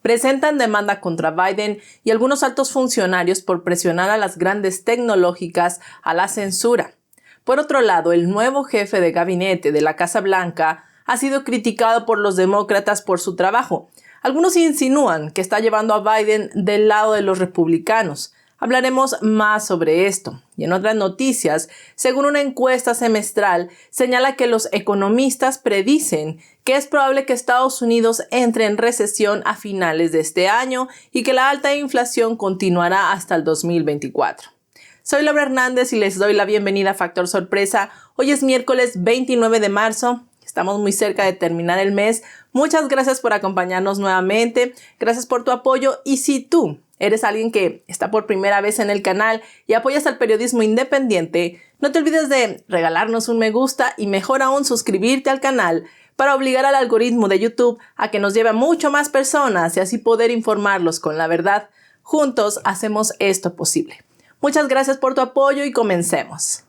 presentan demanda contra Biden y algunos altos funcionarios por presionar a las grandes tecnológicas a la censura. Por otro lado, el nuevo jefe de gabinete de la Casa Blanca ha sido criticado por los demócratas por su trabajo. Algunos insinúan que está llevando a Biden del lado de los republicanos. Hablaremos más sobre esto. Y en otras noticias, según una encuesta semestral, señala que los economistas predicen que es probable que Estados Unidos entre en recesión a finales de este año y que la alta inflación continuará hasta el 2024. Soy Laura Hernández y les doy la bienvenida a Factor Sorpresa. Hoy es miércoles 29 de marzo. Estamos muy cerca de terminar el mes. Muchas gracias por acompañarnos nuevamente. Gracias por tu apoyo. Y si tú eres alguien que está por primera vez en el canal y apoyas al periodismo independiente, no te olvides de regalarnos un me gusta y mejor aún suscribirte al canal para obligar al algoritmo de YouTube a que nos lleve a mucho más personas y así poder informarlos con la verdad. Juntos hacemos esto posible. Muchas gracias por tu apoyo y comencemos.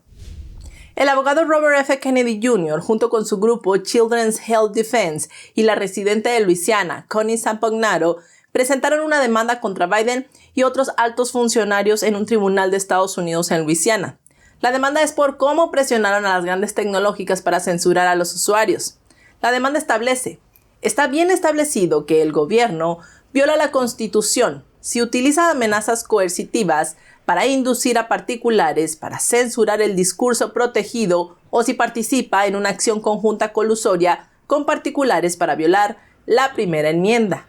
El abogado Robert F. Kennedy Jr., junto con su grupo Children's Health Defense y la residente de Luisiana, Connie Sampognaro, presentaron una demanda contra Biden y otros altos funcionarios en un tribunal de Estados Unidos en Luisiana. La demanda es por cómo presionaron a las grandes tecnológicas para censurar a los usuarios. La demanda establece: está bien establecido que el gobierno viola la Constitución si utiliza amenazas coercitivas para inducir a particulares para censurar el discurso protegido o si participa en una acción conjunta colusoria con particulares para violar la primera enmienda.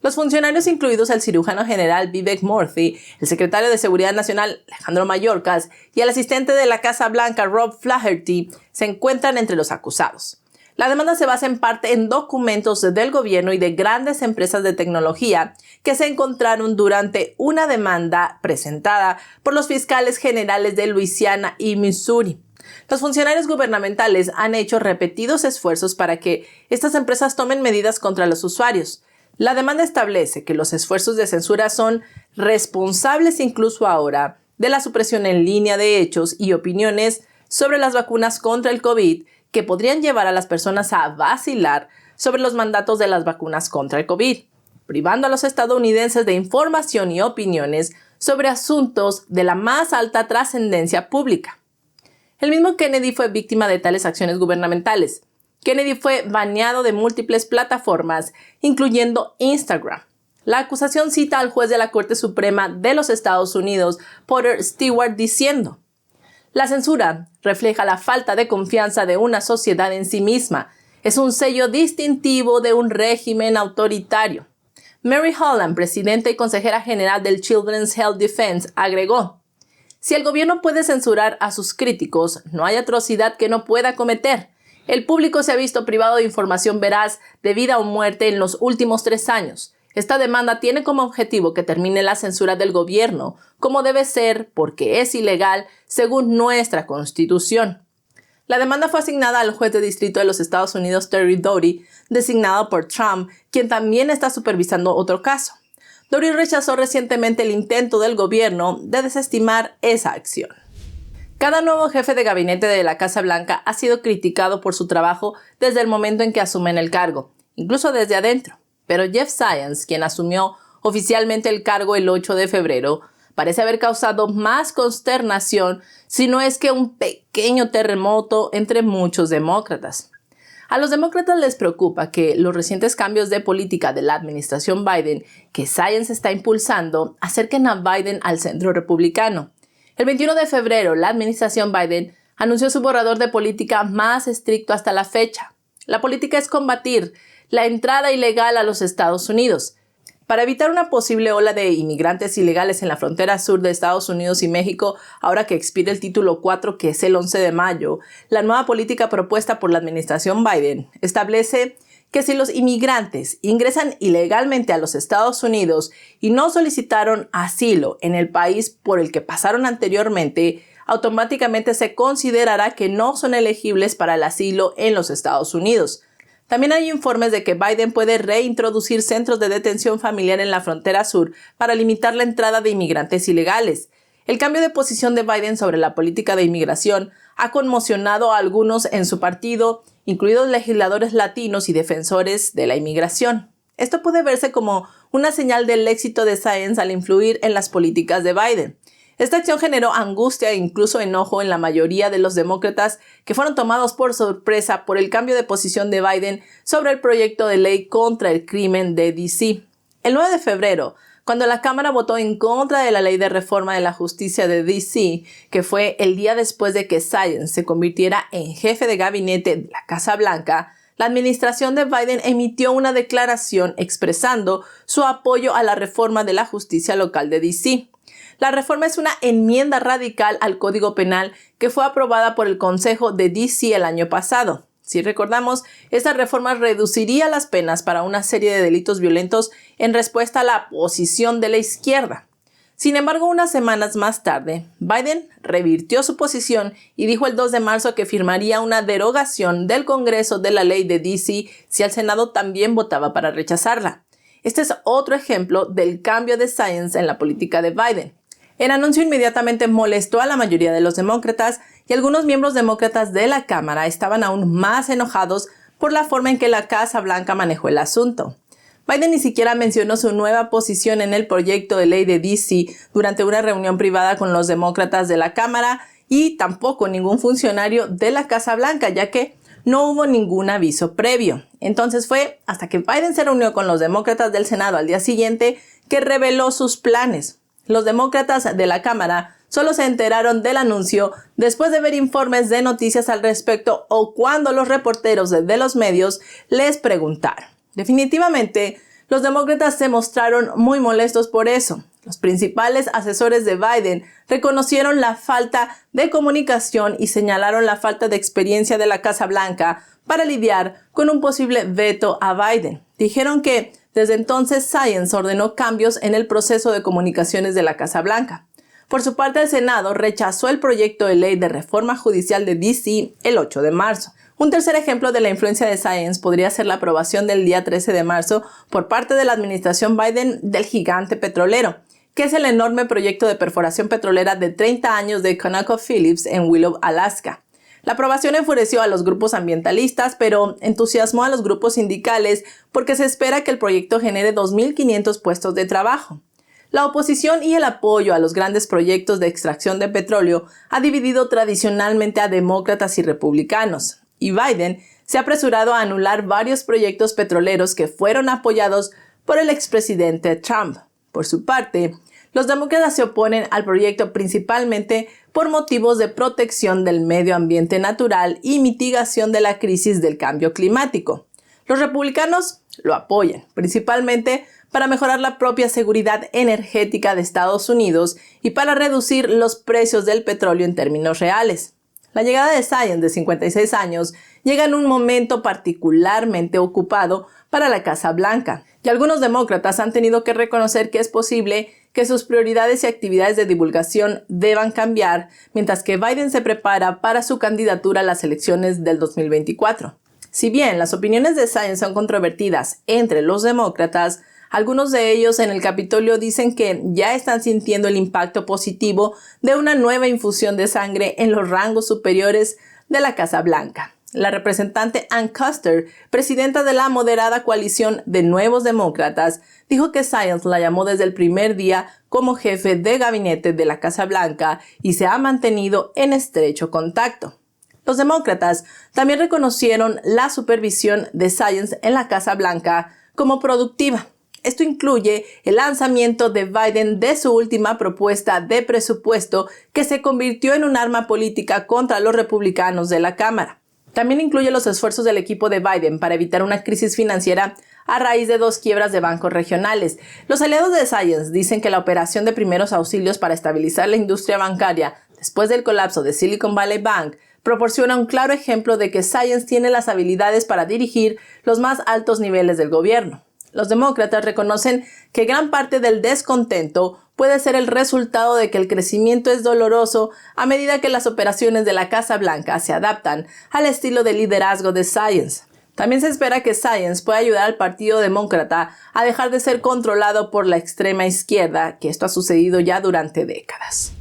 Los funcionarios, incluidos el cirujano general Vivek Murthy, el secretario de Seguridad Nacional Alejandro Mayorkas y el asistente de la Casa Blanca Rob Flaherty, se encuentran entre los acusados. La demanda se basa en parte en documentos del gobierno y de grandes empresas de tecnología que se encontraron durante una demanda presentada por los fiscales generales de Luisiana y Missouri. Los funcionarios gubernamentales han hecho repetidos esfuerzos para que estas empresas tomen medidas contra los usuarios. La demanda establece que los esfuerzos de censura son responsables incluso ahora de la supresión en línea de hechos y opiniones sobre las vacunas contra el COVID que podrían llevar a las personas a vacilar sobre los mandatos de las vacunas contra el COVID, privando a los estadounidenses de información y opiniones sobre asuntos de la más alta trascendencia pública. El mismo Kennedy fue víctima de tales acciones gubernamentales. Kennedy fue baneado de múltiples plataformas, incluyendo Instagram. La acusación cita al juez de la Corte Suprema de los Estados Unidos, Potter Stewart, diciendo: la censura refleja la falta de confianza de una sociedad en sí misma. Es un sello distintivo de un régimen autoritario. Mary Holland, presidenta y consejera general del Children's Health Defense, agregó: si el gobierno puede censurar a sus críticos, no hay atrocidad que no pueda cometer. El público se ha visto privado de información veraz de vida o muerte en los últimos 3 años. Esta demanda tiene como objetivo que termine la censura del gobierno, como debe ser, porque es ilegal según nuestra Constitución. La demanda fue asignada al juez de distrito de los Estados Unidos, Terry Doughty, designado por Trump, quien también está supervisando otro caso. Doughty rechazó recientemente el intento del gobierno de desestimar esa acción. Cada nuevo jefe de gabinete de la Casa Blanca ha sido criticado por su trabajo desde el momento en que asumen el cargo, incluso desde adentro. Pero Jeff Zients, quien asumió oficialmente el cargo el 8 de febrero, parece haber causado más consternación, si no es que un pequeño terremoto entre muchos demócratas. A los demócratas les preocupa que los recientes cambios de política de la administración Biden que Zients está impulsando acerquen a Biden al centro republicano. El 21 de febrero, la administración Biden anunció su borrador de política más estricto hasta la fecha. La política es combatir la entrada ilegal a los Estados Unidos. Para evitar una posible ola de inmigrantes ilegales en la frontera sur de Estados Unidos y México, ahora que expira el título 4, que es el 11 de mayo, la nueva política propuesta por la administración Biden establece que si los inmigrantes ingresan ilegalmente a los Estados Unidos y no solicitaron asilo en el país por el que pasaron anteriormente, automáticamente se considerará que no son elegibles para el asilo en los Estados Unidos. También hay informes de que Biden puede reintroducir centros de detención familiar en la frontera sur para limitar la entrada de inmigrantes ilegales. El cambio de posición de Biden sobre la política de inmigración ha conmocionado a algunos en su partido, incluidos legisladores latinos y defensores de la inmigración. Esto puede verse como una señal del éxito de Science al influir en las políticas de Biden. Esta acción generó angustia e incluso enojo en la mayoría de los demócratas que fueron tomados por sorpresa por el cambio de posición de Biden sobre el proyecto de ley contra el crimen de D.C. El 9 de febrero, cuando la Cámara votó en contra de la ley de reforma de la justicia de D.C., que fue el día después de que Science se convirtiera en jefe de gabinete de la Casa Blanca, la administración de Biden emitió una declaración expresando su apoyo a la reforma de la justicia local de D.C. La reforma es una enmienda radical al Código Penal que fue aprobada por el Consejo de D.C. el año pasado. Si recordamos, esta reforma reduciría las penas para una serie de delitos violentos en respuesta a la posición de la izquierda. Sin embargo, unas semanas más tarde, Biden revirtió su posición y dijo el 2 de marzo que firmaría una derogación del Congreso de la ley de D.C. si el Senado también votaba para rechazarla. Este es otro ejemplo del cambio de Science en la política de Biden. El anuncio inmediatamente molestó a la mayoría de los demócratas y algunos miembros demócratas de la Cámara estaban aún más enojados por la forma en que la Casa Blanca manejó el asunto. Biden ni siquiera mencionó su nueva posición en el proyecto de ley de D.C. durante una reunión privada con los demócratas de la Cámara y tampoco ningún funcionario de la Casa Blanca, ya que no hubo ningún aviso previo. Entonces fue hasta que Biden se reunió con los demócratas del Senado al día siguiente que reveló sus planes. Los demócratas de la Cámara solo se enteraron del anuncio después de ver informes de noticias al respecto o cuando los reporteros de los medios les preguntaron. Definitivamente, los demócratas se mostraron muy molestos por eso. Los principales asesores de Biden reconocieron la falta de comunicación y señalaron la falta de experiencia de la Casa Blanca para lidiar con un posible veto a Biden. Dijeron que desde entonces Science ordenó cambios en el proceso de comunicaciones de la Casa Blanca. Por su parte, el Senado rechazó el proyecto de ley de reforma judicial de D.C. el 8 de marzo. Un tercer ejemplo de la influencia de Science podría ser la aprobación del día 13 de marzo por parte de la administración Biden del gigante petrolero, que es el enorme proyecto de perforación petrolera de 30 años de ConocoPhillips en Willow, Alaska. La aprobación enfureció a los grupos ambientalistas, pero entusiasmó a los grupos sindicales porque se espera que el proyecto genere 2.500 puestos de trabajo. La oposición y el apoyo a los grandes proyectos de extracción de petróleo ha dividido tradicionalmente a demócratas y republicanos, y Biden se ha apresurado a anular varios proyectos petroleros que fueron apoyados por el expresidente Trump. Por su parte, los demócratas se oponen al proyecto principalmente por motivos de protección del medio ambiente natural y mitigación de la crisis del cambio climático. Los republicanos lo apoyan, principalmente para mejorar la propia seguridad energética de Estados Unidos y para reducir los precios del petróleo en términos reales. La llegada de Science, de 56 años, llega en un momento particularmente ocupado para la Casa Blanca, y algunos demócratas han tenido que reconocer que es posible que sus prioridades y actividades de divulgación deban cambiar, mientras que Biden se prepara para su candidatura a las elecciones del 2024. Si bien las opiniones de Science son controvertidas entre los demócratas, algunos de ellos en el Capitolio dicen que ya están sintiendo el impacto positivo de una nueva infusión de sangre en los rangos superiores de la Casa Blanca. La representante Ann Kuster, presidenta de la moderada coalición de Nuevos Demócratas, dijo que Science la llamó desde el primer día como jefe de gabinete de la Casa Blanca y se ha mantenido en estrecho contacto. Los demócratas también reconocieron la supervisión de Science en la Casa Blanca como productiva. Esto incluye el lanzamiento de Biden de su última propuesta de presupuesto, que se convirtió en un arma política contra los republicanos de la Cámara. También incluye los esfuerzos del equipo de Biden para evitar una crisis financiera a raíz de 2 quiebras de bancos regionales. Los aliados de Science dicen que la operación de primeros auxilios para estabilizar la industria bancaria después del colapso de Silicon Valley Bank proporciona un claro ejemplo de que Science tiene las habilidades para dirigir los más altos niveles del gobierno. Los demócratas reconocen que gran parte del descontento puede ser el resultado de que el crecimiento es doloroso a medida que las operaciones de la Casa Blanca se adaptan al estilo de liderazgo de Science. También se espera que Science pueda ayudar al Partido Demócrata a dejar de ser controlado por la extrema izquierda, que esto ha sucedido ya durante décadas.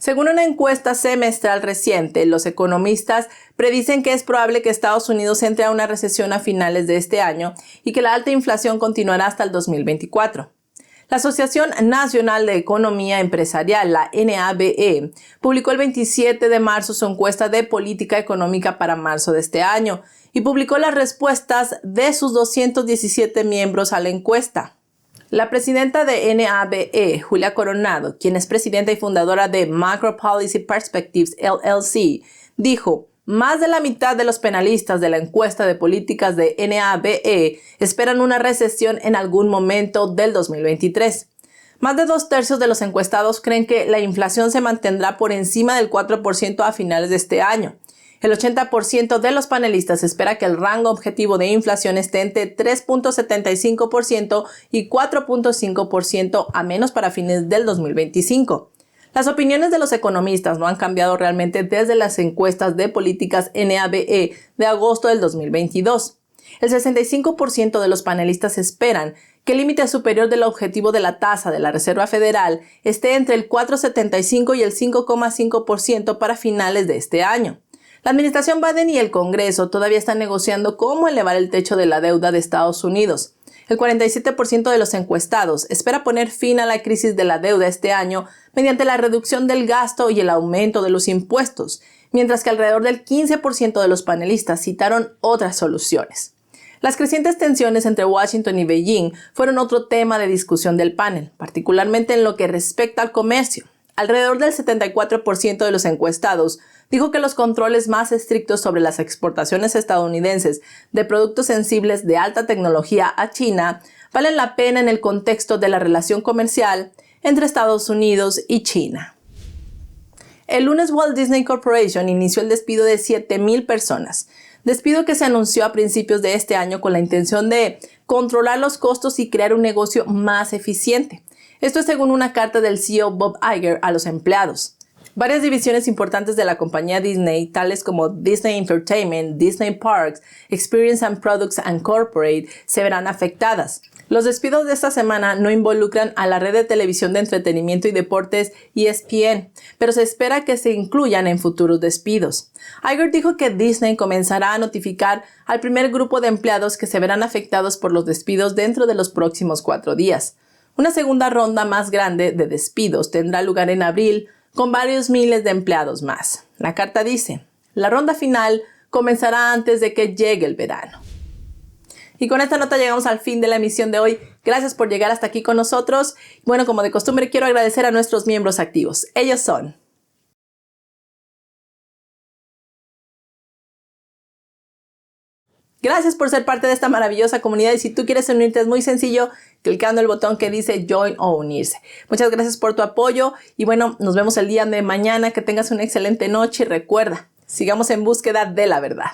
Según una encuesta semestral reciente, los economistas predicen que es probable que Estados Unidos entre a una recesión a finales de este año y que la alta inflación continuará hasta el 2024. La Asociación Nacional de Economía Empresarial, la NABE, publicó el 27 de marzo su encuesta de política económica para marzo de este año y publicó las respuestas de sus 217 miembros a la encuesta. La presidenta de NABE, Julia Coronado, quien es presidenta y fundadora de Macro Policy Perspectives LLC, dijo: más de la mitad de los penalistas de la encuesta de políticas de NABE esperan una recesión en algún momento del 2023. Más de 2/3 de los encuestados creen que la inflación se mantendrá por encima del 4% a finales de este año. El 80% de los panelistas espera que el rango objetivo de inflación esté entre 3.75% y 4.5% a menos para fines del 2025. Las opiniones de los economistas no han cambiado realmente desde las encuestas de políticas NABE de agosto del 2022. El 65% de los panelistas esperan que el límite superior del objetivo de la tasa de la Reserva Federal esté entre el 4.75 y el 5.5% para finales de este año. La administración Biden y el Congreso todavía están negociando cómo elevar el techo de la deuda de Estados Unidos. El 47% de los encuestados espera poner fin a la crisis de la deuda este año mediante la reducción del gasto y el aumento de los impuestos, mientras que alrededor del 15% de los panelistas citaron otras soluciones. Las crecientes tensiones entre Washington y Beijing fueron otro tema de discusión del panel, particularmente en lo que respecta al comercio. Alrededor del 74% de los encuestados dijo que los controles más estrictos sobre las exportaciones estadounidenses de productos sensibles de alta tecnología a China valen la pena en el contexto de la relación comercial entre Estados Unidos y China. El lunes Walt Disney Corporation inició el despido de 7,000 personas, despido que se anunció a principios de este año con la intención de controlar los costos y crear un negocio más eficiente. Esto es según una carta del CEO Bob Iger a los empleados. Varias divisiones importantes de la compañía Disney, tales como Disney Entertainment, Disney Parks, Experience and Products and Corporate, se verán afectadas. Los despidos de esta semana no involucran a la red de televisión de entretenimiento y deportes ESPN, pero se espera que se incluyan en futuros despidos. Iger dijo que Disney comenzará a notificar al primer grupo de empleados que se verán afectados por los despidos dentro de los próximos 4 días. Una segunda ronda más grande de despidos tendrá lugar en abril, con varios miles de empleados más. La carta dice: la ronda final comenzará antes de que llegue el verano. Y con esta nota llegamos al fin de la emisión de hoy. Gracias por llegar hasta aquí con nosotros. Bueno, como de costumbre, quiero agradecer a nuestros miembros activos. Ellos son: gracias por ser parte de esta maravillosa comunidad y si tú quieres unirte es muy sencillo, clicando el botón que dice Join o Unirse. Muchas gracias por tu apoyo y bueno, nos vemos el día de mañana. Que tengas una excelente noche y recuerda, sigamos en búsqueda de la verdad.